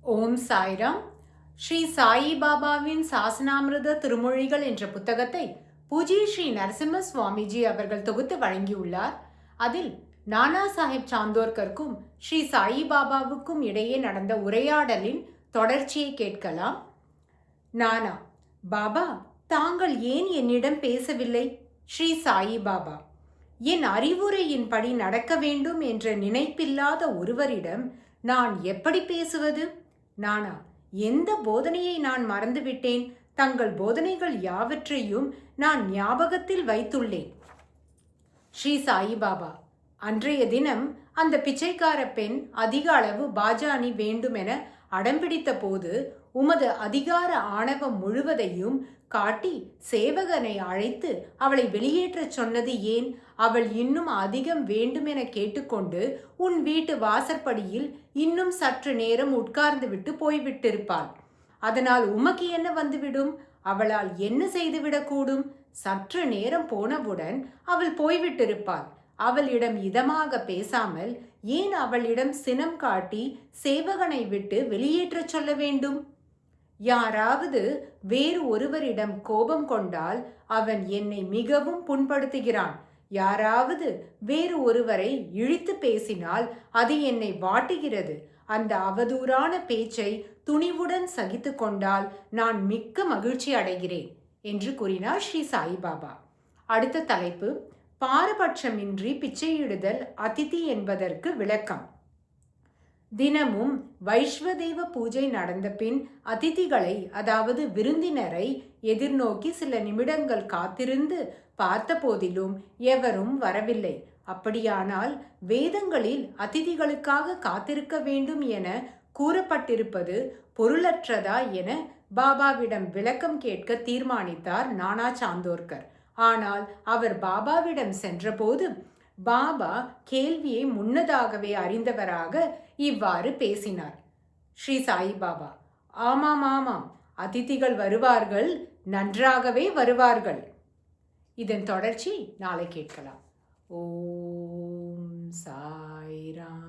ஓம் சாய்ராம். ஸ்ரீ சாயி பாபாவின் சாசனாமிர்த திருமொழிகள் என்ற புத்தகத்தை பூஜ்ய ஸ்ரீ நரசிம்ம சுவாமிஜி அவர்கள் தொகுத்து வழங்கியுள்ளார். அதில் நானா சாஹிப் சாந்தோர்கருக்கும் ஸ்ரீ சாயி பாபாவுக்கும் இடையே நடந்த உரையாடலின் தொடர்ச்சியை கேட்கலாம். நானா: பாபா, தாங்கள் ஏன் என்னிடம் பேசவில்லை? ஸ்ரீ சாயி பாபா: என் அறிவுரையின்படி நடக்க வேண்டும் என்ற நினைப்பில்லாத ஒருவரிடம் நான் எப்படி பேசுவது? நானா: எந்த போதனையை நான் மறந்துவிட்டேன்? தங்கள் போதனைகள் யாவற்றையும் நான் ஞாபகத்தில் வைத்துள்ளேன். ஸ்ரீ சாயி பாபா: அன்றைய தினம் அந்த பிச்சைக்கார பெண் அதிக அளவு பாஜானி வேண்டுமென அடம்பிடித்த போது உமது அதிகார ஆணவம் முழுவதையும் காட்டி சேவகனை அழைத்து அவளை வெளியேற்றச் சொன்னது ஏன்? அவள் இன்னும் அதிகம் வேண்டுமென கேட்டுக்கொண்டு உன் வீட்டு வாசற்படியில் இன்னும் சற்று நேரம் உட்கார்ந்துவிட்டு போய்விட்டிருப்பாள். அதனால் உமக்கு என்ன வந்துவிடும்? அவளால் என்ன செய்துவிடக்கூடும்? சற்று நேரம் போனவுடன் அவள் போய்விட்டிருப்பாள். அவளிடம் இதமாக பேசாமல் ஏன் அவளிடம் சினம் காட்டி சேவகனை விட்டு வெளியேற்றச் சொல்ல வேண்டும்? யாராவது வேறு ஒருவரிடம் கோபம் கொண்டால் அவன் என்னை மிகவும் புண்படுத்துகிறான். யாராவது வேறு ஒருவரை இழித்து பேசினால் அது என்னை வாட்டுகிறது. அந்த அவதூறான பேச்சை துணிவுடன் சகித்து கொண்டால் நான் மிக்க மகிழ்ச்சி அடைகிறேன் என்று கூறினார் ஸ்ரீ சாய்பாபா. அடுத்த தலைப்பு: பாரபட்சமின்றி பிச்சையிடுதல் அதிதி என்பதற்கு விளக்கம். தினமும் வைஸ்வதேவ பூஜை நடந்த பின் அதிதிகளை, அதாவது விருந்தினரை எதிர்நோக்கி சில நிமிடங்கள் காத்திருந்து பார்த்த போதிலும் எவரும் வரவில்லை. அப்படியானால் வேதங்களில் அதிதிகளுக்காக காத்திருக்க வேண்டும் என கூறப்பட்டிருப்பது பொருளற்றதா என பாபாவிடம் விளக்கம் கேட்க தீர்மானித்தார் நானா சாந்தோர்கர். ஆனால் அவர் பாபாவிடம் சென்றபோது பாபா கேள்வியை முன்னதாகவே அறிந்தவராக இவ்வாறு பேசினார். ஸ்ரீ சாயி பாபா: ஆமாம், அதிதிகள் வருவார்கள், நன்றாகவே வருவார்கள். இதன் தொடர்ச்சி நாளை கேட்கலாம். ஓம் சாய்ராம்.